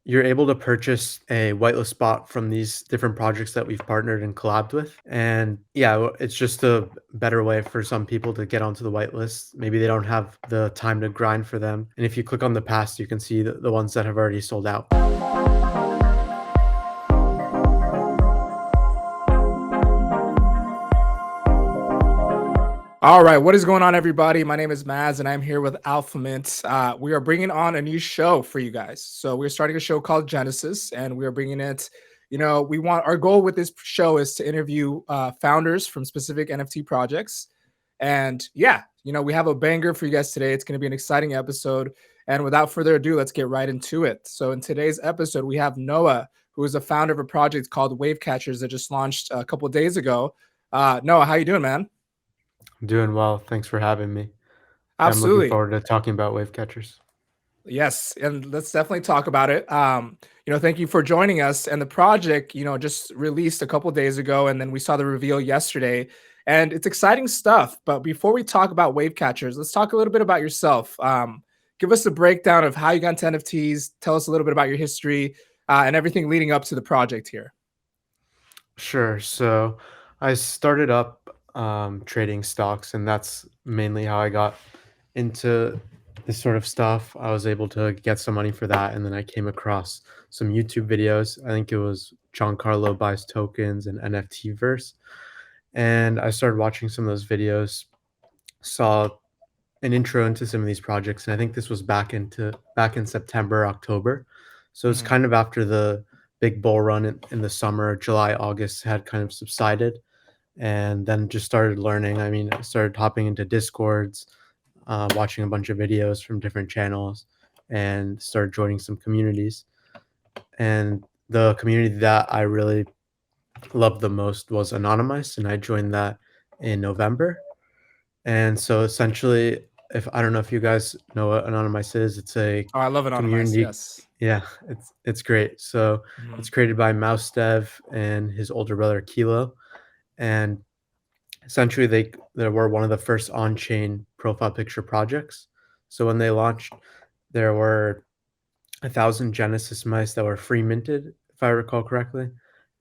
you're able to purchase a whitelist spot from these different projects that we've partnered and collabed with. And yeah, it's just a better way for some people to get onto the whitelist. Maybe they don't have the time to grind for them. And if you click on the past, you can see the ones that have already sold out. All right, what is going on, everybody? My name is Maz, and I'm here with Alpha Mint. We are bringing on a new show for you guys. So we're starting a show called Genesis, and we are bringing it. We want our goal with this show is to interview founders from specific NFT projects, and yeah, we have a banger for you guys today. It's going to be an exciting episode, and without further ado, let's get right into it. So in today's episode, we have Noah, who is a founder of a project called Wave Catchers that just launched a couple of days ago. Noah, how you doing, man? I'm doing well. Thanks for having me. Yeah, I'm looking Absolutely. forward to talking about wave catchers. Yes, and let's definitely talk about it. Thank you for joining us. And the project, just released a couple days ago, and then we saw the reveal yesterday. And it's exciting stuff. But before we talk about wave catchers, let's talk a little bit about yourself. Give us a breakdown of how you got into NFTs. Tell us a little bit about your history and everything leading up to the project here. Sure. So I started up trading stocks, and that's mainly how I got into this sort of stuff. I was able to get some money for that, and then I came across some YouTube videos. I think it was John Carlo buys tokens and NFT verse, and I started watching some of those videos. Saw an intro into some of these projects, and I think this was back in September, October. So it's Mhm. kind of after the big bull run in the summer. July, August had kind of subsided, and then just started learning. I mean, I started hopping into Discords, watching a bunch of videos from different channels, and started joining some communities. And the community that I really loved the most was Anonymous, and I joined that in November. And so essentially, if I don't know if you guys know what Anonymous is, it's a Oh, I love Anonymous. community. Yes. Yeah, it's great. So it's Mhm. created by Mouse Dev and his older brother Kilo, and essentially they were one of the first on-chain profile picture projects. So when they launched, there were 1,000 Genesis mice that were free minted, if I recall correctly,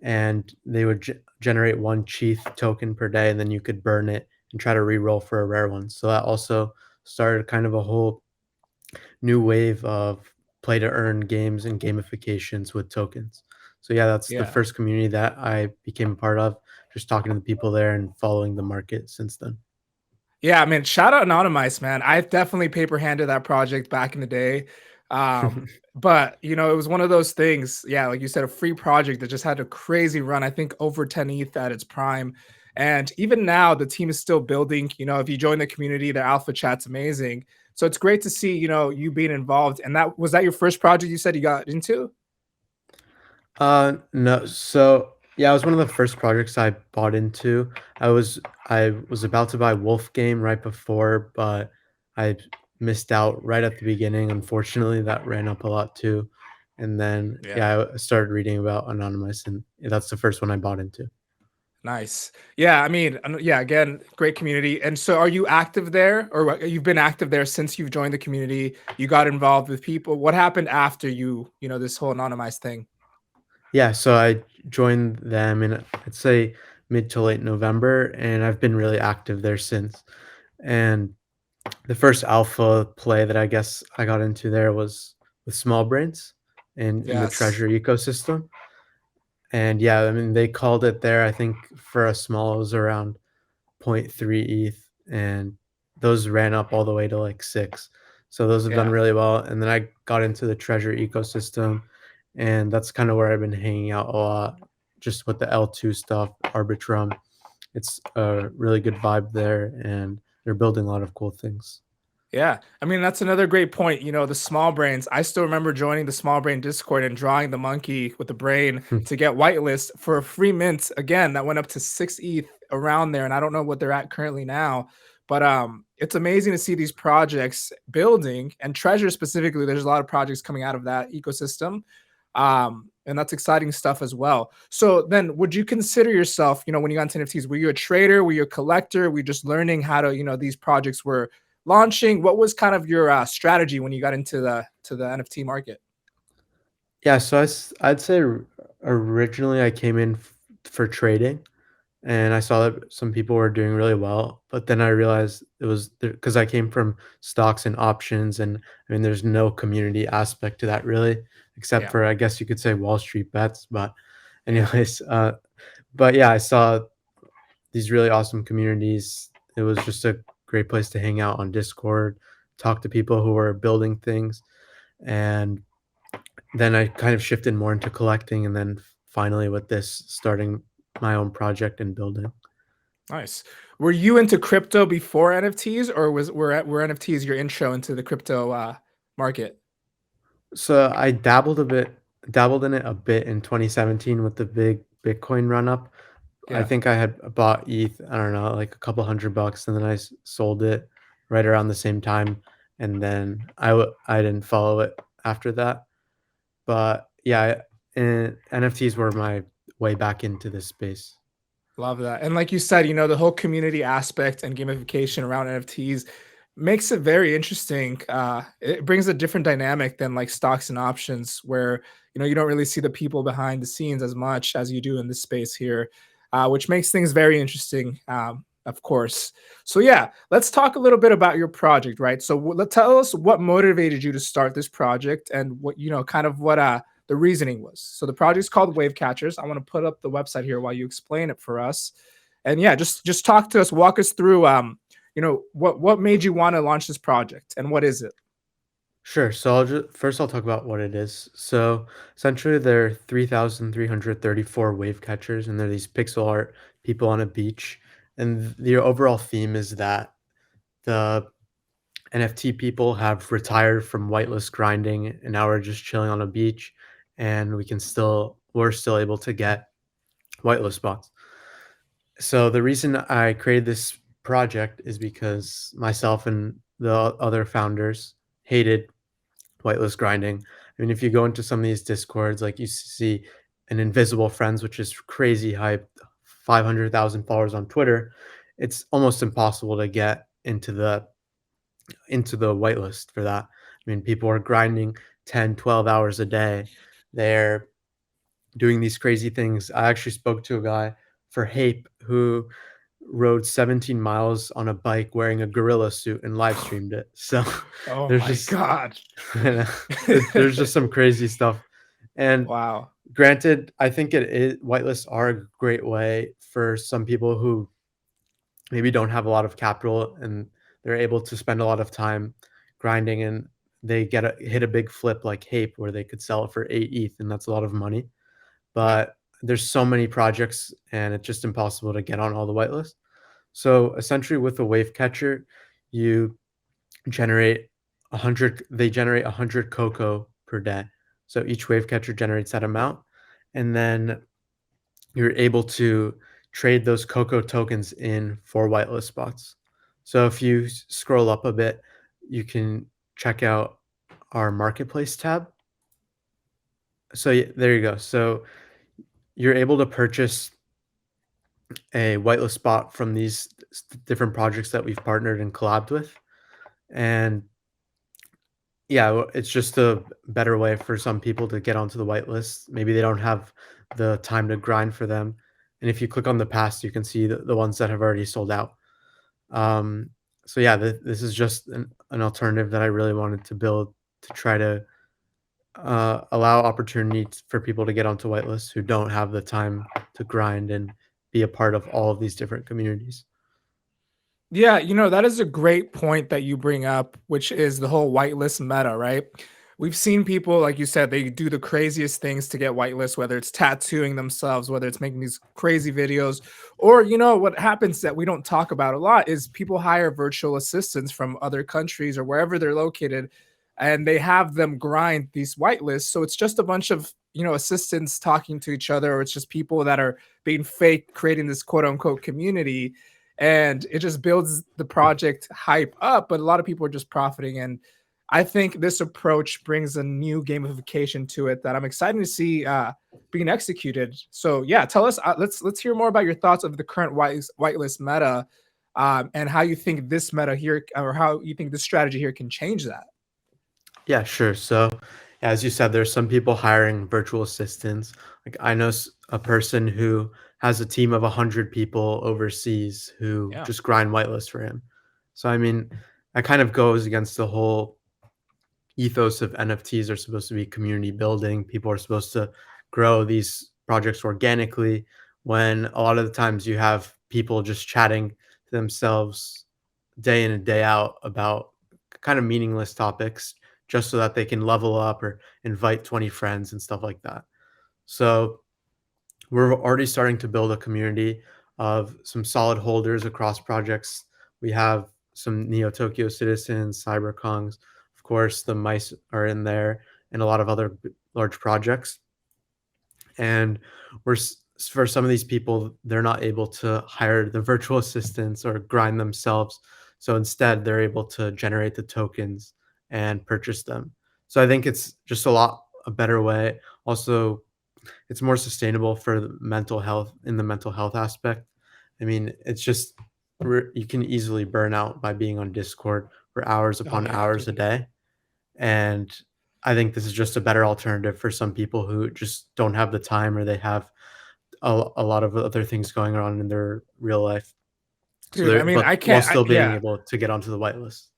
and they would generate one Chief token per day, and then you could burn it and try to re-roll for a rare one. So that also started kind of a whole new wave of play to earn games and gamifications with tokens. So yeah, that's the Yeah. first community that I became a part of, just talking to the people there and following the market since then. Yeah, I mean, shout out Anonymice, man. I definitely paper handed that project back in the day. But it was one of those things, yeah, like you said, a free project that just had a crazy run. I think over 10 ETH at its prime. And even now, the team is still building. If you join the community, the alpha chat's amazing. So it's great to see, you being involved. And that your first project you said you got into? No. So yeah, it was one of the first projects I bought into. I was about to buy Wolf Game right before, but I missed out right at the beginning. Unfortunately, that ran up a lot too. And then Yeah. yeah, I started reading about Anonymous, and that's the first one I bought into. Nice. Yeah, I mean, yeah, again, great community. And so are you active there or you've been active there since you've joined the community? You got involved with people. What happened after this whole anonymized thing? Yeah, so I joined them in I'd say mid to late November, and I've been really active there since. And the first alpha play that I guess I got into there was with Small Brains and in the Yes. treasure ecosystem. And yeah, I mean they called it there. I think for a small it was around zero point 0.3 ETH, and those ran up all the way to like six. So those have done Yeah. really well. And then I got into the treasure ecosystem, and that's kind of where I've been hanging out a lot, just with the L2 stuff, Arbitrum. It's a really good vibe there, and they're building a lot of cool things. Yeah. I mean, that's another great point. The small brains. I still remember joining the small brain Discord and drawing the monkey with the brain to get whitelist for a free mint. Again, that went up to 6 ETH around there. And I don't know what they're at currently now. But it's amazing to see these projects building and treasure specifically. There's a lot of projects coming out of that ecosystem. And that's exciting stuff as well. So then would you consider yourself, when you got into NFTs, were you a trader? Were you a collector? Were you just learning how to, these projects were launching? What was kind of your strategy when you got into the NFT market? Yeah, so I'd say originally I came in for trading, and I saw that some people were doing really well, but then I realized it was because I came from stocks and options, and I mean, there's no community aspect to that really, except Yeah, for I guess you could say Wall Street bets. But yeah. anyways, but yeah, I saw these really awesome communities. It was just a great place to hang out on Discord, talk to people who were building things, and then I kind of shifted more into collecting, and then finally with this, starting my own project and building. Nice. Were you into crypto before NFTs, or were NFTs your intro into the crypto market? So I dabbled in it a bit in 2017 with the big Bitcoin run up. I Yeah. think I had bought ETH, I don't know, like a couple $100, and then I sold it right around the same time, and then I didn't follow it after that. But yeah, and NFTs were my way back into this space. Love that. And like you said, the whole community aspect and gamification around NFTs makes it very interesting. It brings a different dynamic than like stocks and options, where you don't really see the people behind the scenes as much as you do in this space here, which makes things very interesting. Of course. So yeah, let's talk a little bit about your project, right? So tell us what motivated you to start this project, and what kind of what the reasoning was. So the project's called Wave Catchers. I want to put up the website here while you explain it for us. And yeah, just talk to us, walk us through what made you want to launch this project, and what is it? Sure. So I'll talk about what it is. So essentially, there are 3,334 wave catchers, and they're these pixel art people on a beach. And the overall theme is that the NFT people have retired from whitelist grinding, and now we're just chilling on a beach, and we're still able to get whitelist spots. So the reason I created this project is because myself and the other founders hated whitelist grinding. I mean, if you go into some of these discords, like you see an invisible friends, which is crazy hype, 500,000 followers on Twitter, it's almost impossible to get into the whitelist for that. I mean, people are grinding 10, 12 hours a day. They're doing these crazy things. I actually spoke to a guy for Hape who rode 17 miles on a bike wearing a gorilla suit and live streamed it. So Oh there's my just god. there's just some crazy stuff. And Wow. granted, I think it is whitelists are a great way for some people who maybe don't have a lot of capital, and they're able to spend a lot of time grinding, and they hit a big flip like Hape where they could sell it for 8 ETH, and that's a lot of money. Yeah. But there's so many projects, and it's just impossible to get on all the whitelists. So essentially with a wave catcher, you generate 100 they generate 100 COCO per day. So each wave catcher generates that amount, and then you're able to trade those COCO tokens in for whitelist spots. So if you scroll up a bit, you can check out our marketplace tab. So there you go. So you're able to purchase a whitelist spot from these different projects that we've partnered and collabed with. And yeah, it's just a better way for some people to get onto the whitelist. Maybe they don't have the time to grind for them. And if you click on the past, you can see the ones that have already sold out. Um, so yeah, this is just an alternative that I really wanted to build to try to allow opportunities for people to get onto whitelists who don't have the time to grind and be a part of all of these different communities. Yeah, that is a great point that you bring up, which is the whole whitelist meta, right? We've seen people, like you said, they do the craziest things to get whitelist, whether it's tattooing themselves, whether it's making these crazy videos, or what happens that we don't talk about a lot is people hire virtual assistants from other countries or wherever they're located, and they have them grind these whitelists. So it's just a bunch of assistants talking to each other, or it's just people that are being fake, creating this quote unquote community, and it just builds the project hype up, but a lot of people are just profiting. And I think this approach brings a new gamification to it that I'm excited to see being executed. So yeah, tell us, let's hear more about your thoughts of the current whitelist meta, and how you think this meta here, or how you think this strategy here can change that. Yeah, sure. So As you said, there's some people hiring virtual assistants. Like I know a person who has a team of 100 people overseas who Yeah. just grind whitelist for him. So I mean, that kind of goes against the whole ethos of NFTs are supposed to be community building. People are supposed to grow these projects organically when a lot of the times you have people just chatting to themselves day in and day out about kind of meaningless topics just so that they can level up or invite 20 friends and stuff like that. So we're already starting to build a community of some solid holders across projects. We have some Neo Tokyo citizens, CyberKongs, of course, the mice are in there, and a lot of other large projects. And for some of these people, they're not able to hire the virtual assistants or grind themselves. So instead, they're able to generate the tokens and purchase them. So I think it's just a better way. Also, it's more sustainable for the mental health in the mental health aspect. I mean, it's just you can easily burn out by being on Discord for hours Oh upon yeah, hours a dude. day. And I think this is just a better alternative for some people who just don't have the time or they have a lot of other things going on in their real life. So Dude, I they're mean, but I while can't. still being Yeah, able to get onto the whitelist.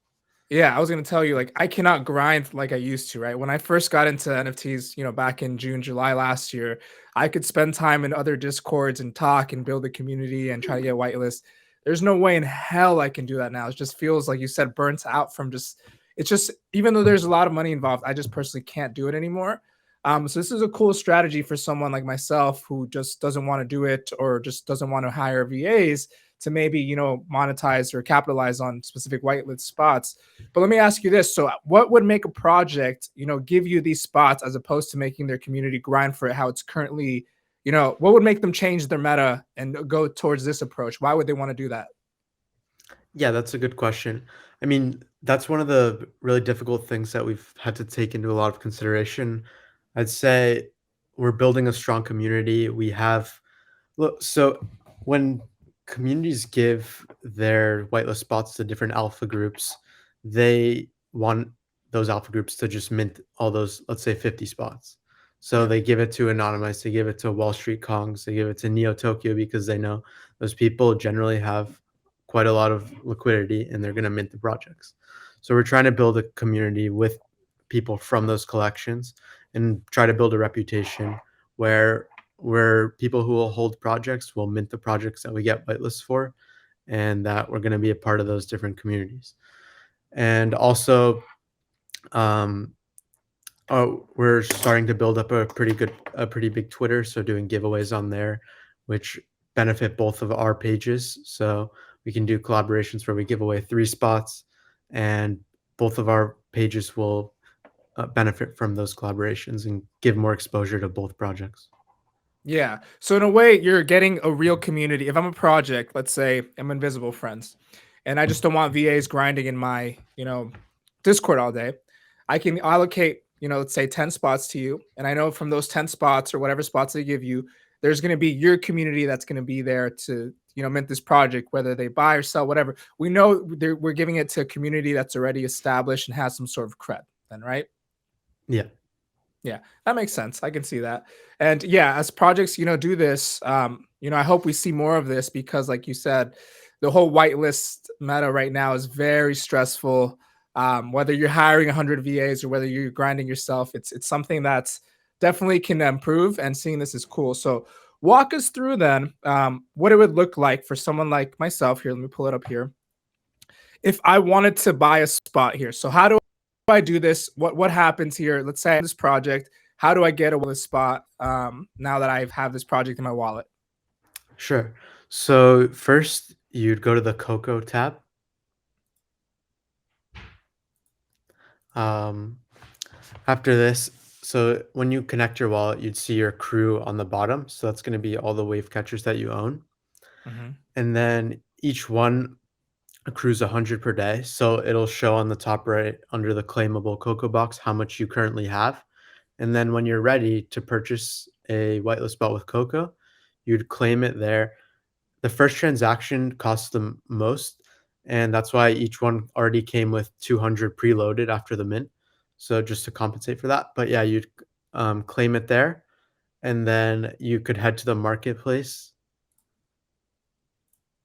yeah. I was gonna tell you, like, I cannot grind like I used to. Right when I first got into NFTs, back in June, July last year, I could spend time in other discords and talk and build a community and try to get whitelist. There's no way in hell I can do that now. It just feels like you said, burnt out from just. It's just even though there's a lot of money involved, I just personally can't do it anymore. So this is a cool strategy for someone like myself who just doesn't want to do it or just doesn't want to hire VAs to maybe monetize or capitalize on specific whitelist spots. But let me ask you this: so, what would make a project, give you these spots as opposed to making their community grind for it how it's currently? What would make them change their meta and go towards this approach? Why would they want to do that? Yeah, that's a good question. I mean, that's one of the really difficult things that we've had to take into a lot of consideration. I'd say we're building a strong community. We have Look, so when communities give their whitelist spots to different alpha groups, they want those alpha groups to just mint all those, let's say 50 spots. So Yeah. they give it to Anonymous, they give it to Wall Street Kongs, they give it to Neo Tokyo because they know those people generally have quite a lot of liquidity and they're going to mint the projects. So we're trying to build a community with people from those collections and try to build a reputation where people who will hold projects will mint the projects that we get whitelists for, and that we're going to be a part of those different communities. And also, um, we're starting to build up a pretty big Twitter. So doing giveaways on there, which benefit both of our pages. So we can do collaborations where we give away 3 spots, and both of our pages will benefit from those collaborations and give more exposure to both projects. Yeah. So in a way, you're getting a real community. If I'm a project, let's say I'm Invisible Friends, and I just don't want VAs grinding in my, Discord all day, I can allocate, let's say 10 spots to you. And I know from those 10 spots or whatever spots they give you, there's going to be your community that's going to be there to, mint this project, whether they buy or sell, whatever. We know we're giving it to a community that's already established and has some sort of cred, then, right? Yeah. Yeah, that makes sense. I can see that. And yeah, as projects, do this, I hope we see more of this because, like you said, the whole whitelist meta right now is very stressful. Whether you're hiring 100 VAs or whether you're grinding yourself, it's something that's definitely can improve. And seeing this is cool. So walk us through then what it would look like for someone like myself here. Let me pull it up here if I wanted to buy a spot here. So how do I do this? What happens here? Let's say I have this project. How do I get a spot now that I have this project in my wallet? Sure. So first, you'd go to the COCO tab. Um, After this, so when you connect your wallet, you'd see your crew on the bottom. So that's going to be all the wave catchers that you own. Mhm. And then each one accrues 100 per day. So it'll show on the top right under the claimable COCO box how much you currently have. And then when you're ready to purchase a whitelist spot with COCO, you'd claim it there. The first transaction costs the most, and that's why each one already came with 200 preloaded after the mint. so just to compensate for that. But yeah, you'd claim it there, and then you could head to the marketplace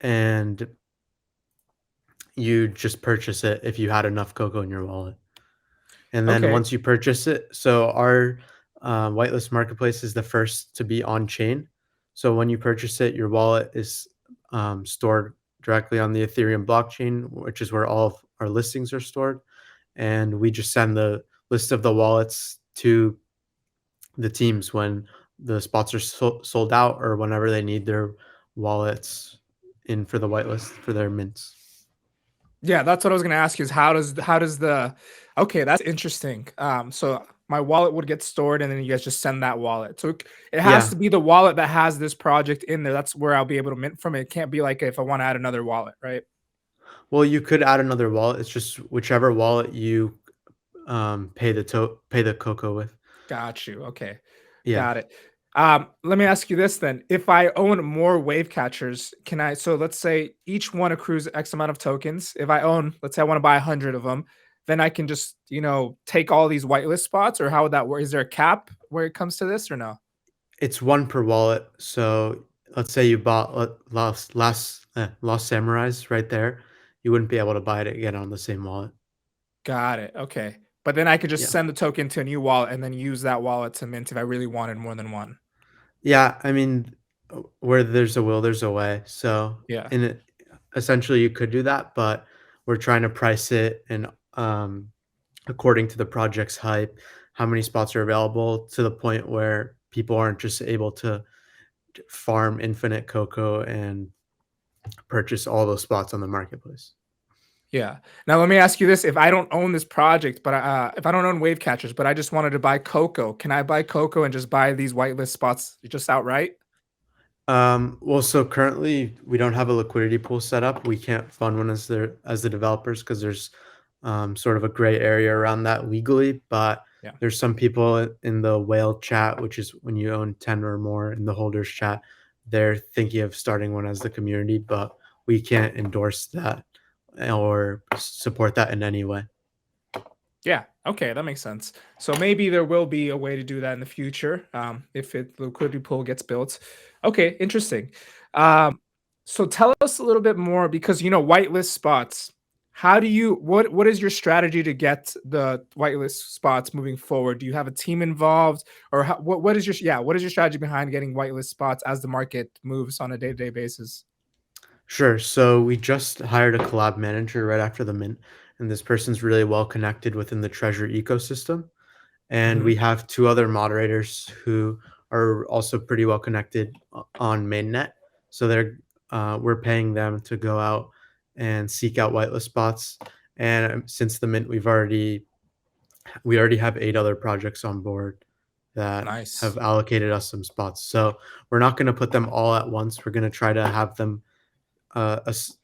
and you just purchase it if you had enough COCO in your wallet. And then Okay. once you purchase it, so our Whitelist Marketplace is the first to be on chain. So when you purchase it, your wallet is stored directly on the Ethereum blockchain, which is where all of our listings are stored. And we just send the list of the wallets to the teams when the spots are sold out or whenever they need their wallets in for the whitelist for their mints. Yeah, that's what I was gonna ask you is how does the okay, that's interesting. So my wallet would get stored and then you guys just send that wallet. So it has Yeah. to be the wallet that has this project in there. That's where I'll be able to mint from it. It can't be like if I want to add another wallet, right? Well, you could add another wallet. It's just whichever wallet you pay the COCO with. Got you. Okay. Yeah. Got it. Let me ask you this then. If I own more wave catchers, can I so let's say each one accrues X amount of tokens. If I own, let's say I want to buy 100 of them, then I can just, take all these whitelist spots or how would that work? Is there a cap where it comes to this or no? It's one per wallet. So let's say you bought Lost Samurais right there. You wouldn't be able to buy it again on the same wallet. Got it. Okay. But then I could just Yeah. send the token to a new wallet and then use that wallet to mint if I really wanted more than one. Yeah, I mean, where there's a will, there's a way. So Yeah. in it, essentially, you could do that, but we're trying to price it and according to the project's hype, how many spots are available to the point where people aren't just able to farm infinite cocoa and purchase all those spots on the marketplace. Yeah. Now let me ask you this: if I don't own this project, but if I don't own wave catchers, but I just wanted to buy Coco, can I buy Coco and just buy these whitelist spots just outright? Well, so currently we don't have a liquidity pool set up. We can't fund one as the developers because there's sort of a gray area around that legally. But Yeah. there's some people in the whale chat, which is when you own 10 or more in the holders chat, they're thinking of starting one as the community, but we can't endorse that or support that in any way. Yeah. Okay, that makes sense. So maybe there will be a way to do that in the future, if the liquidity pool gets built. Okay, interesting. Um, so tell us a little bit more because whitelist spots. How do you what is your strategy to get the whitelist spots moving forward? Do you have a team involved, or what is your what is your strategy behind getting whitelist spots as the market moves on a day to day basis? Sure. So we just hired a collab manager right after the mint, and this person's really well connected within the treasure ecosystem. And Hmm. we have two other moderators who are also pretty well connected on mainnet. So we're paying them to go out and seek out whitelist spots. And since the mint, we already have 8 other projects on board that have Nice. allocated us some spots. So we're not going to put them all at once. We're going to try to have them uh, as-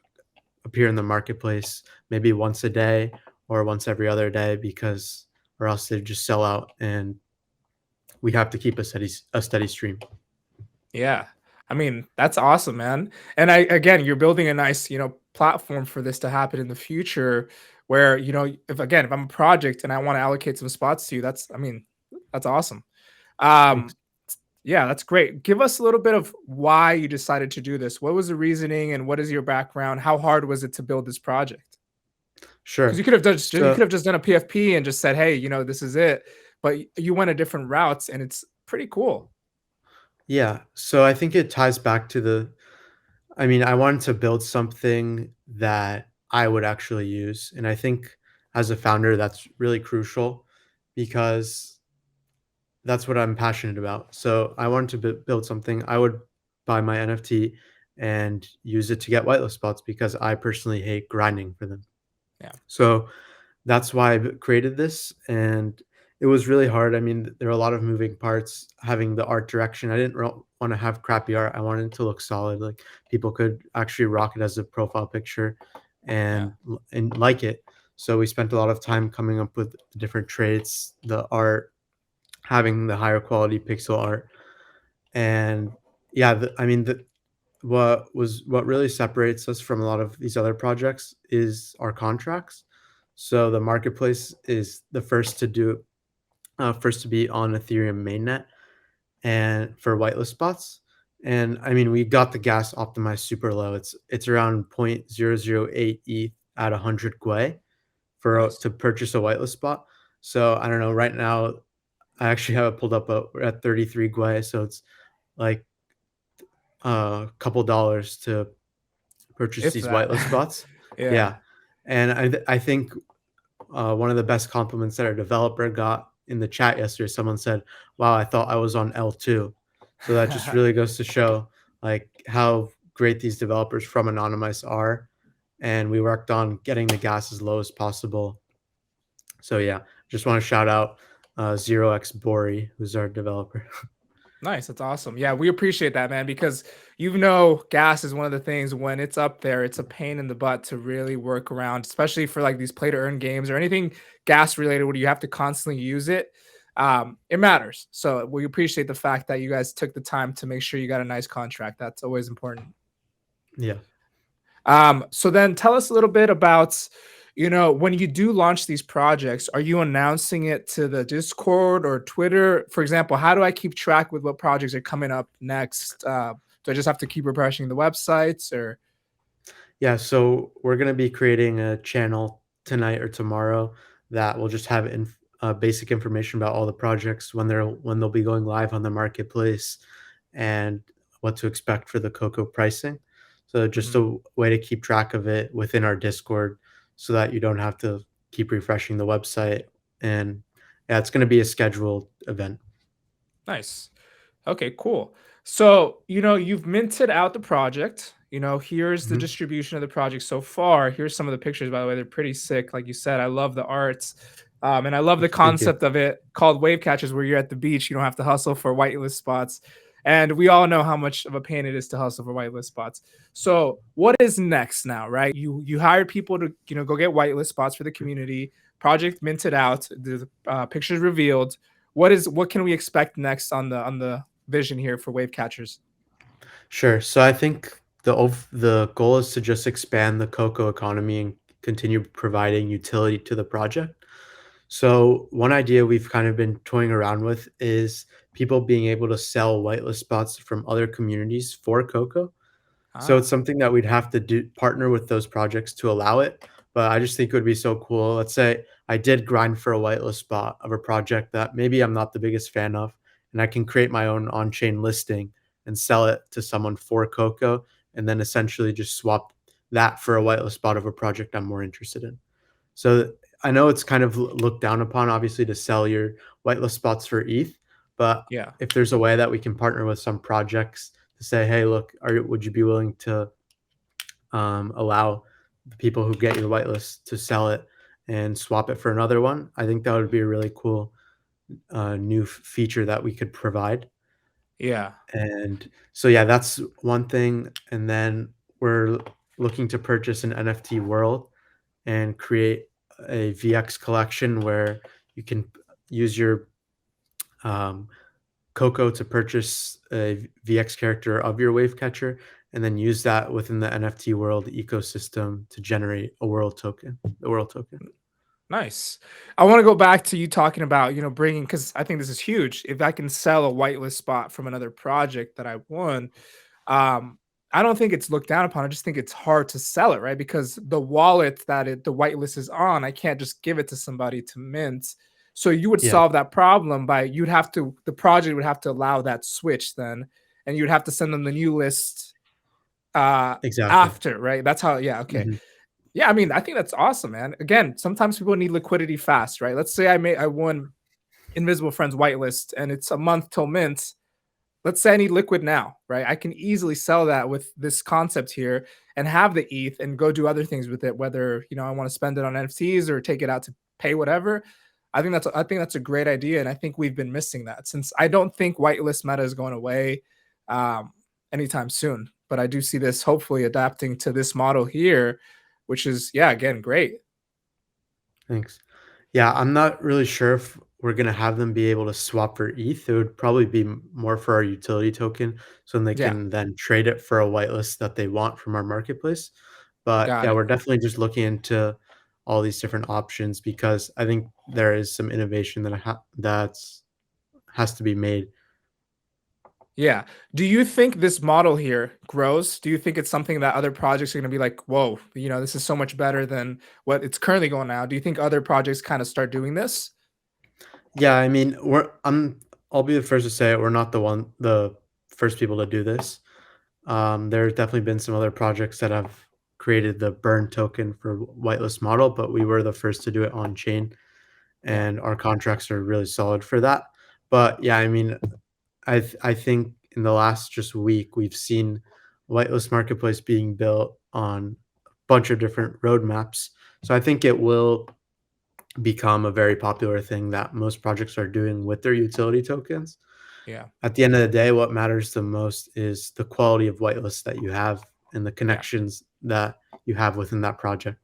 appear in the marketplace maybe once a day or once every other day because or else they just sell out and we have to keep a steady stream. Yeah. I mean, that's awesome, man. And I again, you're building a nice, platform for this to happen in the future where, if I'm a project and I want to allocate some spots to you, that's awesome. Thanks. Um yeah, that's great. Give us a little bit of why you decided to do this. What was the reasoning and what is your background? How hard was it to build this project? Because Sure. you So could have just done a PFP and just said, "Hey, this is it." But you went a different routes and it's pretty cool. yeah, so I think it ties back to I mean, I wanted to build something that I would actually use, and I think as a founder, that's really crucial because that's what I'm passionate about. So I wanted to build something. I would buy my NFT and use it to get whitelist spots because I personally hate grinding for them. Yeah. So that's why I created this, and it was really hard. I mean, there are a lot of moving parts. Having the art direction, I didn't want to have crappy art. I wanted it to look solid, like people could actually rock it as a profile picture, Yeah. and like it. So we spent a lot of time coming up with different traits, the art, having the higher quality pixel art, and yeah, I mean, what really separates us from a lot of these other projects is our contracts. So the marketplace is the first to do first to be on Ethereum mainnet and for whitelist spots. And I mean, we got the gas optimized super low. It's around 0.008 ETH at 100 Gwei Nice. to purchase a whitelist spot. So I don't know. Right now, I actually have it pulled up. We're at 33 Gwei, so it's like a couple dollars to purchase If these that. whitelist spots. Yeah. Yeah, and I think one of the best compliments that our developer got in the chat yesterday, someone said, "Wow, I thought I was on L2." So that just really goes to show like how great these developers from Anonymous are, and we worked on getting the gas as low as possible. So yeah, just want to shout out 0x Bori, who's our developer. Nice, that's awesome. Yeah, we appreciate that, man, because you know, gas is one of the things when it's up there, it's a pain in the butt to really work around, especially for like these play to earn games or anything gas related where you have to constantly use it. It matters. So we appreciate the fact that you guys took the time to make sure you got a nice contract. That's always important. Yeah. So then tell us a little bit about, you know, when you do launch these projects, are you announcing it to the Discord or Twitter? For example, how do I keep track with what projects are coming up next? Do I just have to keep refreshing the websites or? Yeah, so we're gonna be creating a channel tonight or tomorrow that will just have basic information about all the projects when they'll be going live on the marketplace and what to expect for the COCO pricing. So just Mhm. a way to keep track of it within our Discord so that you don't have to keep refreshing the website. And yeah, it's gonna be a scheduled event. Nice. Okay, cool. So, you know, you've minted out the project. You know, here's the Mhm. distribution of the project so far. Here's some of the pictures, by the way. They're pretty sick. Like you said, I love the arts. And I love the Thank you. concept of it called wave catchers, where you're at the beach. You don't have to hustle for whitelist spots. And we all know how much of a pain it is to hustle for whitelist spots. So, what is next now, right? You hired people to, you know, go get whitelist spots for the community. Project minted out. The pictures revealed. What can we expect next on the vision here for wave catchers? Sure. So I think the goal is to just expand the cocoa economy and continue providing utility to the project. So one idea we've kind of been toying around with is people being able to sell whitelist spots from other communities for cocoa. So it's Ah, something that we'd have to do partner with those projects to allow it, but I just think it would be so cool. Let's say I did grind for a whitelist spot of a project that maybe I'm not the biggest fan of, and I can create my own on-chain listing and sell it to someone for Coco, and then essentially just swap that for a whitelist spot of a project I'm more interested in. So I know it's kind of looked down upon, obviously, to sell your whitelist spots for ETH, but yeah, if there's a way that we can partner with some projects to say, hey, look, would you be willing to allow the people who get your whitelist to sell it and swap it for another one? I think that would be a really cool new feature that we could provide. yeah, And so, yeah, that's one thing. And then we're looking to purchase an NFT world and create a VX collection where you can use your um, Coco to purchase a VX character of your wave catcher and then use that within the NFT world ecosystem to generate a world token, the world token. nice. I want to go back to you talking about, you know, bringing because I think this is huge. If I can sell a whitelist spot from another project that I won, um, I don't think it's looked down upon. I just think it's hard to sell it, right? Because the wallet that the whitelist is on, I can't just give it to somebody to mint. So you would Yeah, solve that problem by the project would have to allow that switch then, and you'd have to send them the new list uh exactly. after, right? That's how, yeah, okay. Hmm. Yeah, I mean, I think that's awesome, man. Again, sometimes people need liquidity fast, right? Let's say I won Invisible Friends whitelist and it's a month till mint. Let's say I need liquid now, right? I can easily sell that with this concept here and have the ETH and go do other things with it, whether, you know, I want to spend it on NFTs or take it out to pay whatever. I think that's a great idea, and I think we've been missing that since I don't think whitelist meta is going away um, anytime soon. But I do see this hopefully adapting to this model here, which is, yeah, again, great. Thanks. Yeah, I'm not really sure if we're gonna have them be able to swap for ETH. It would probably be more for our utility token, so then they Yeah, can then trade it for a whitelist that they want from our marketplace. But got yeah, it. we're definitely just looking into all these different options because I think there is some innovation that's has to be made. Yeah. Do you think this model here grows? Do you think it's something that other projects are going to be like, whoa, this is so much better than what it's currently going now? Do you think other projects kind of start doing this? Yeah, I mean, I'll be the first to say it, we're not the first people to do this. There's definitely been some other projects that have created the burn token for whitelist model, but we were the first to do it on chain, Yeah. and our contracts are really solid for that. But yeah, I mean, I think in the last just week we've seen Whitelist Marketplace being built on a bunch of different roadmaps. So I think it will become a very popular thing that most projects are doing with their utility tokens. Yeah. At the end of the day, what matters the most is the quality of whitelist that you have and the Yeah. connections that you have within that project.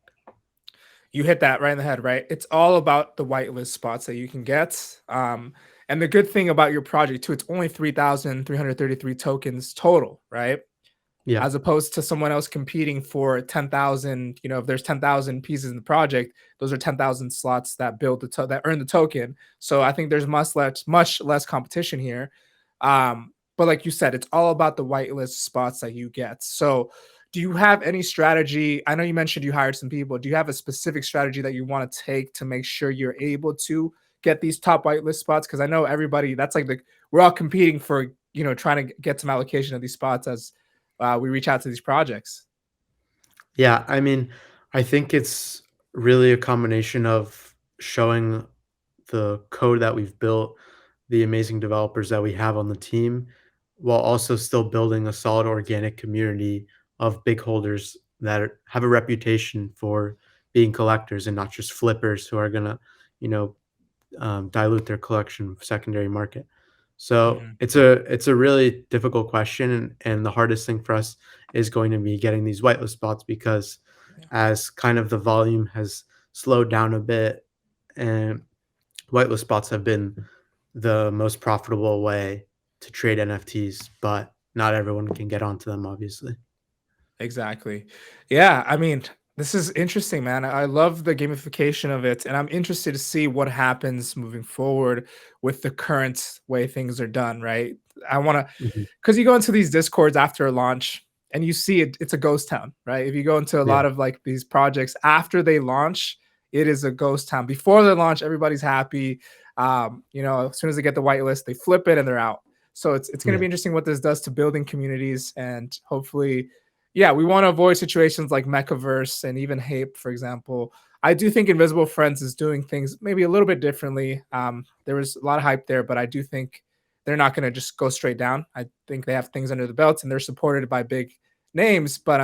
You hit that right in the head, right? It's all about the whitelist spots that you can get. And the good thing about your project too, it's only 3,333 tokens total, right? Yeah. As opposed to someone else competing for 10,000, if there's 10,000 pieces in the project, those are 10,000 slots that that earn the token. So I think there's much less competition here. But like you said, it's all about the whitelist spots that you get. So do you have any strategy? I know you mentioned you hired some people. Do you have a specific strategy that you want to take to make sure you're able to get these top whitelist spots? Because I know everybody, that's like we're all competing for, trying to get some allocation of these spots as we reach out to these projects. Yeah, I mean, I think it's really a combination of showing the code that we've built, the amazing developers that we have on the team, while also still building a solid organic community of big holders that have a reputation for being collectors and not just flippers who are gonna, you know, dilute their collection of secondary market. So Mhm. it's a really difficult question, and the hardest thing for us is going to be getting these whitelist spots because Yeah. as kind of the volume has slowed down a bit, and whitelist spots have been the most profitable way to trade NFTs, but not everyone can get onto them, obviously. Exactly. Yeah, I mean, this is interesting, man. I love the gamification of it, and I'm interested to see what happens moving forward with the current way things are done, right? I want to, Mhm. because you go into these discords after a launch and you see it's a ghost town, right? If you go into a Yeah, lot of like these projects after they launch, it is a ghost town. Before they launch, everybody's happy. As soon as they get the whitelist, they flip it and they're out. So it's going to yeah, be interesting what this does to building communities, and hopefully, yeah, we want to avoid situations like Mechaverse and even Hape, for example. I do think Invisible Friends is doing things maybe a little bit differently. There was a lot of hype there, but I do think they're not going to just go straight down. I think they have things under the belt and they're supported by big names. But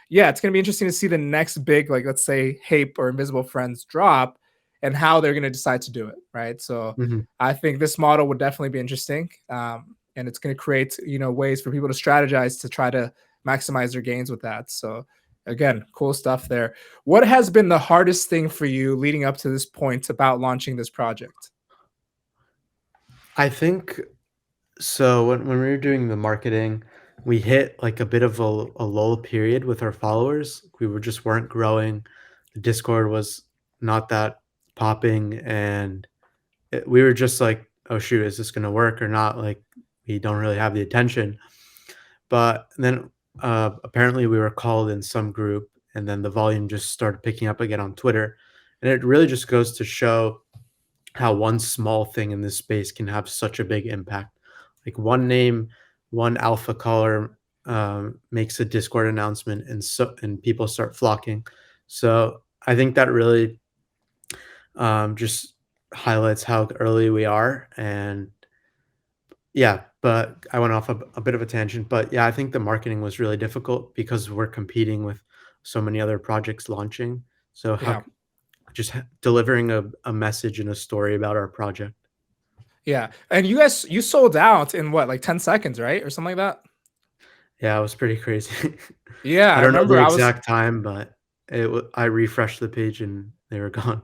yeah, it's going to be interesting to see the next big, like let's say Hape or Invisible Friends drop and how they're going to decide to do it, right? So mhm. I think this model would definitely be interesting, and it's going to create ways for people to strategize to try to maximize their gains with that. So again, cool stuff there. What has been the hardest thing for you leading up to this point about launching this project? I think so when we were doing the marketing, we hit like a bit of a lull period with our followers. We were just weren't growing. The Discord was not that popping, and we were just like, "Oh shoot, is this gonna work or not?" Like, we don't really have the attention. But then apparently we were called in some group, and then the volume just started picking up again on Twitter, and it really just goes to show how one small thing in this space can have such a big impact. Like one name, one alpha caller makes a Discord announcement, and people start flocking. So I think that really just highlights how early we are. And yeah, but I went off a bit of a tangent. But yeah, I think the marketing was really difficult because we're competing with so many other projects launching. So Yeah. delivering a message and a story about our project. Yeah. And you sold out in what, like 10 seconds, right? Or something like that? Yeah, it was pretty crazy. Yeah, I I don't know remember the I was exact time, but I refreshed the page and they were gone.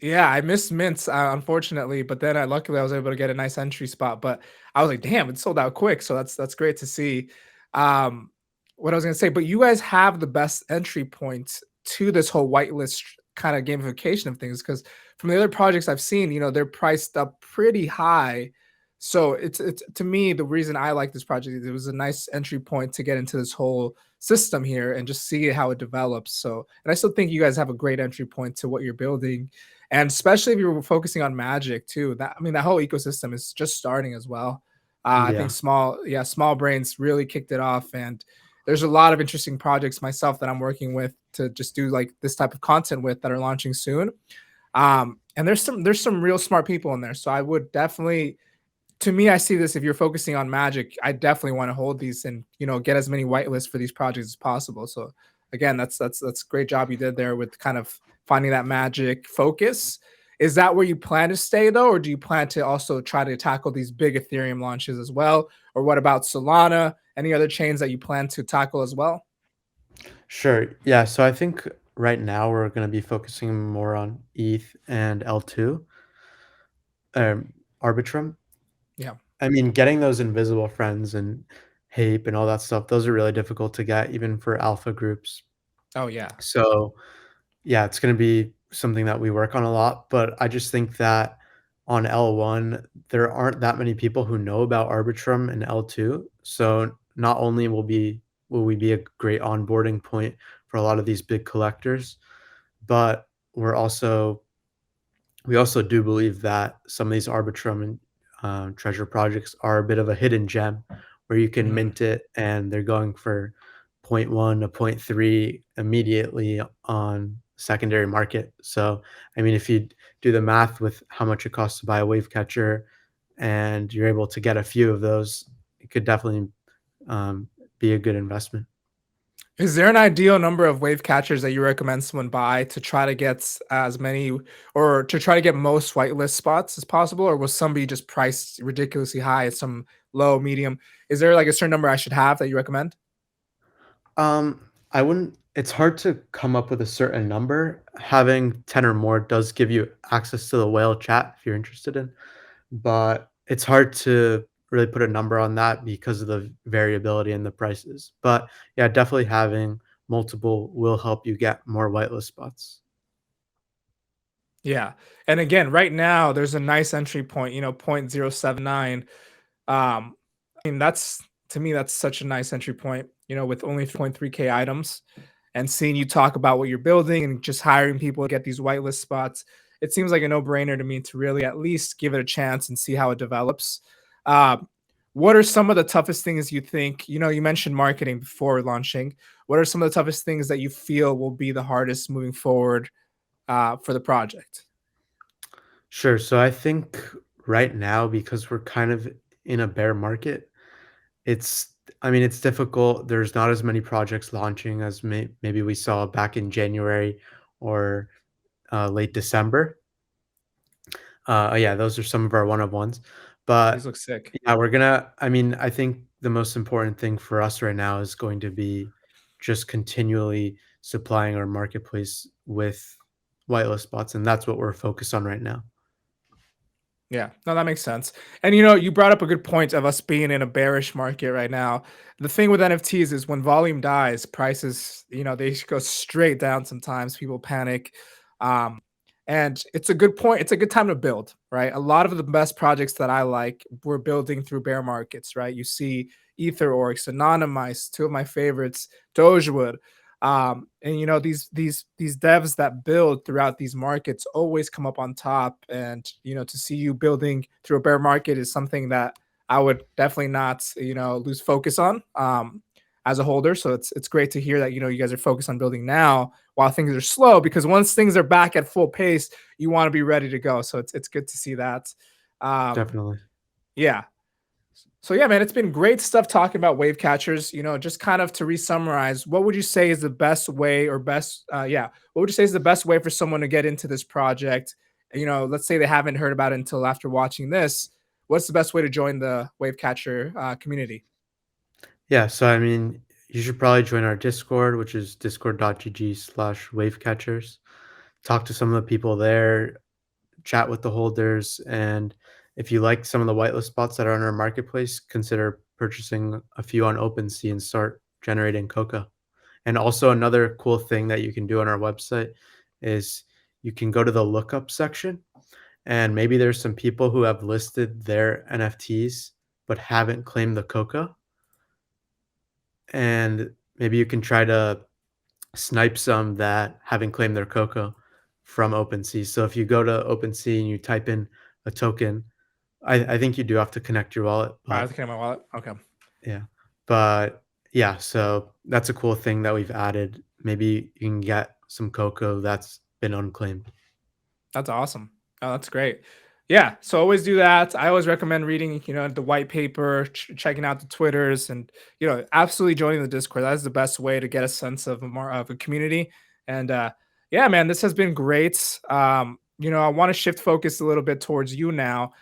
yeah, I missed mints, unfortunately, but then luckily I was able to get a nice entry spot. But I was like, damn, it sold out quick. So that's great to see. Um, what I was gonna say, but you guys have the best entry point to this whole whitelist kind of gamification of things. Because from the other projects I've seen, they're priced up pretty high. So it's to me, the reason I like this project is it was a nice entry point to get into this whole system here and just see how it develops. So, and I still think you guys have a great entry point to what you're building, and especially if you're focusing on magic too. That, I mean, that whole ecosystem is just starting as well. I think Yeah. small brains really kicked it off, and there's a lot of interesting projects myself that I'm working with to just do like this type of content with that are launching soon. And there's some real smart people in there, so I would definitely, to me, I see this, if you're focusing on magic, I definitely want to hold these and get as many whitelists for these projects as possible. So again, that's a great job you did there with kind of finding that magic focus. Is that where you plan to stay though, or do you plan to also try to tackle these big Ethereum launches as well? Or what about Solana? Any other chains that you plan to tackle as well? Sure. Yeah. So I think right now we're going to be focusing more on ETH and L2, Arbitrum. Yeah. I mean, getting those invisible friends and Hape and all that stuff, those are really difficult to get even for alpha groups. Oh yeah. So yeah, it's going to be something that we work on a lot. But I just think that on L1, there aren't that many people who know about Arbitrum and L2. So not only will we be a great onboarding point for a lot of these big collectors, but we're also we also do believe that some of these Arbitrum and treasure projects are a bit of a hidden gem where you can Mm. mint it and they're going for zero point 0.1 to zero point 0.3 immediately on secondary market. So, I mean, if you do the math with how much it costs to buy a wave catcher and you're able to get a few of those, it could definitely um, be a good investment. Is there an ideal number of wave catchers that you recommend someone buy to try to get as many, or to try to get most whitelist spots as possible? Or will some be just priced ridiculously high at some low, medium? Is there like a certain number I should have that you recommend? I wouldn't it's hard to come up with a certain number. Having 10 or more does give you access to the whale chat if you're interested in, but it's hard to really put a number on that because of the variability in the prices. But yeah, definitely having multiple will help you get more whitelist spots. Yeah. And again, right now there's a nice entry point, 0.079. I mean, that's, to me, that's such a nice entry point, with only 3.3K items, and seeing you talk about what you're building and just hiring people to get these whitelist spots. It seems like a no-brainer to me to really at least give it a chance and see how it develops. Um, what are some of the toughest things you think? You mentioned marketing before launching. What are some of the toughest things that you feel will be the hardest moving forward for the project? Sure. So I think right now, because we're kind of in a bear market, it's I mean, it's difficult. There's not as many projects launching as maybe we saw back in January or late December. Yeah, those are some of our one of ones. These But look sick. yeah, we're gonna. I mean, I think the most important thing for us right now is going to be just continually supplying our marketplace with whitelist spots, and that's what we're focused on right now. Yeah, no, that makes sense. And you brought up a good point of us being in a bearish market right now. The thing with NFTs is when volume dies, prices, they go straight down sometimes. People panic. Um, and it's a good point. It's a good time to build, right? A lot of the best projects that I like were building through bear markets, right? You see Ether Orcs, Anonymized, two of my favorites, Dogewood. And these devs that build throughout these markets always come up on top, and to see you building through a bear market is something that I would definitely not lose focus on as a holder. So it's great to hear that you guys are focused on building now while things are slow, because once things are back at full pace, you want to be ready to go. So it's good to see that. um Definitely. yeah. So yeah, man, it's been great stuff talking about wave catchers. Just kind of to re-summarize, what would you say is the best way, or best, yeah, what would you say is the best way for someone to get into this project? Let's say they haven't heard about it until after watching this. What's the best way to join the wave catcher community? Yeah. So I mean, you should probably join our Discord, which is discord.gg/wavecatchers. Talk to some of the people there, chat with the holders, and if you like some of the whitelist spots that are on our marketplace, consider purchasing a few on OpenSea and start generating COCO. And also another cool thing that you can do on our website is you can go to the lookup section, and maybe there's some people who have listed their NFTs but haven't claimed the COCO, and maybe you can try to snipe some that haven't claimed their COCO from OpenSea. So if you go to OpenSea and you type in a token, I think you do have to connect your wallet, I have but to connect my wallet. Okay. yeah. But yeah, so that's a cool thing that we've added. Maybe you can get some COCO that's been unclaimed. That's awesome. Oh, that's great. Yeah, so always do that. I always recommend reading, the white paper, checking out the Twitters, and absolutely joining the Discord. That is the best way to get a sense of more of a community. And yeah, man, this has been great. I want to shift focus a little bit towards you now.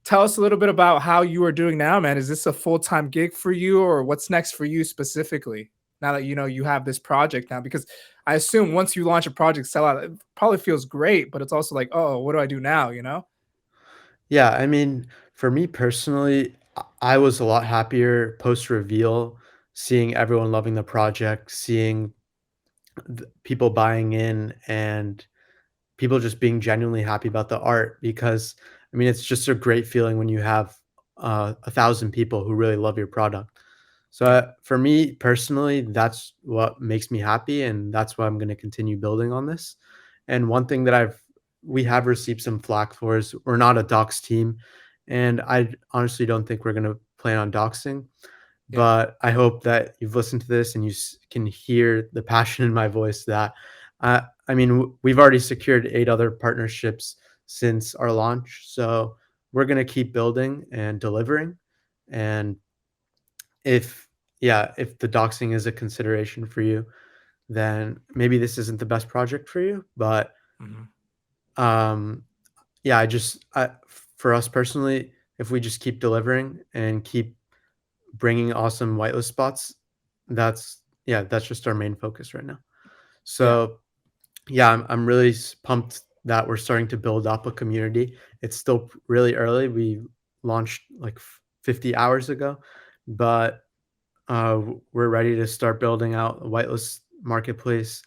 Tell us a little bit about how you are doing now, man. Is this a full-time gig for you, or what's next for you specifically? Now that you have this project now, because I assume once you launch a project, sell out, it probably feels great, but it's also like, oh, what do I do now? Yeah, I mean, for me personally, I was a lot happier post reveal, seeing everyone loving the project, seeing people buying in, and people just being genuinely happy about the art. Because I mean, it's just a great feeling when you have 1,000 people who really love your product. So Yeah, for me personally, that's what makes me happy, and that's why I'm going to continue building on this. And one thing that we have received some flack for is we're not a docs team, and I honestly don't think we're going to plan on doxing. yeah, But I hope that you've listened to this and you can hear the passion in my voice. That I mean, we've already secured 8 other partnerships since our launch, so we're going to keep building and delivering. And if if the doxing is a consideration for you, then maybe this isn't the best project for you. But mhm, um, yeah, for us personally, if we just keep delivering and keep bringing awesome whitelist spots, that's just our main focus right now. yeah, So yeah, I'm really pumped that we're starting to build up a community. It's still really early. We launched like 50 hours ago, but we're ready to start building out a whitelist marketplace,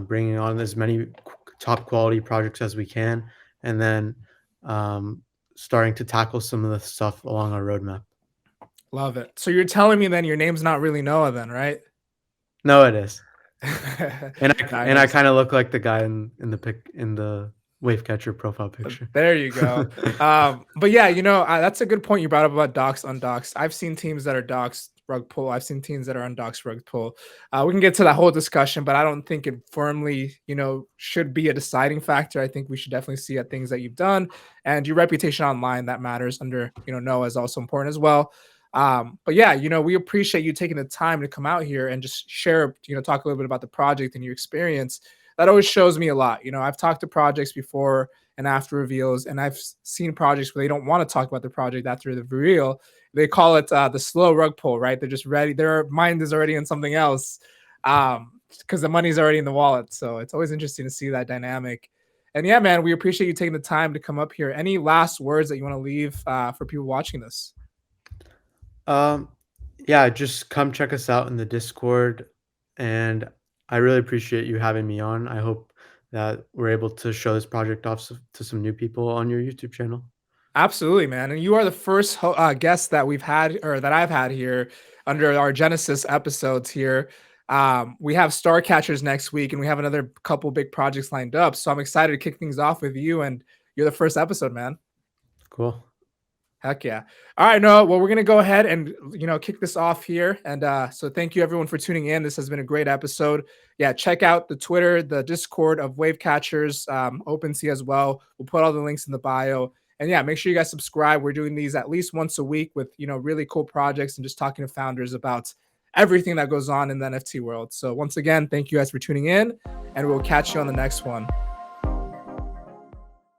bringing on as many top quality projects as we can, and then um, starting to tackle some of the stuff along our roadmap. love it. So you're telling me then your name's not really Noah, then, right? No, it is, and I Nice. kind of look like the guy in the pic in the wave catcher profile picture. There you go. But yeah, that's a good point you brought up about docs undocs. I've seen teams that are docs rug pull. I've seen teams that are undocs rug pull. We can get to that whole discussion, but I don't think it firmly, should be a deciding factor. I think we should definitely see at things that you've done and your reputation online that matters under, Noah is also important as well. But yeah, we appreciate you taking the time to come out here and just share, talk a little bit about the project and your experience. That always shows me a lot. I've talked to projects before and after reveals, and I've seen projects where they don't want to talk about the project after the reveal. They call it the slow rug pull, right? They're just ready. Their mind is already in something else because the money's already in the wallet. So it's always interesting to see that dynamic. And yeah, man, we appreciate you taking the time to come up here. Any last words that you want to leave for people watching this? Um, yeah, just come check us out in the Discord, and I really appreciate you having me on. I hope that we're able to show this project off to some new people on your YouTube channel. Absolutely, man. And you are the first guest that we've had or that I've had here under our Genesis episodes here. We have Star Catchers next week, and we have another couple big projects lined up. So I'm excited to kick things off with you. And you're the first episode, man. Cool. Heck yeah. All right, Noah. Well, we're gonna go ahead and kick this off here. And so thank you everyone for tuning in. This has been a great episode. Yeah, check out the Twitter, the Discord of Wave Catchers, OpenSea as well. We'll put all the links in the bio. And yeah, make sure you guys subscribe. We're doing these at least once a week with really cool projects and just talking to founders about everything that goes on in the NFT world. So once again, thank you guys for tuning in, and we'll catch you on the next one.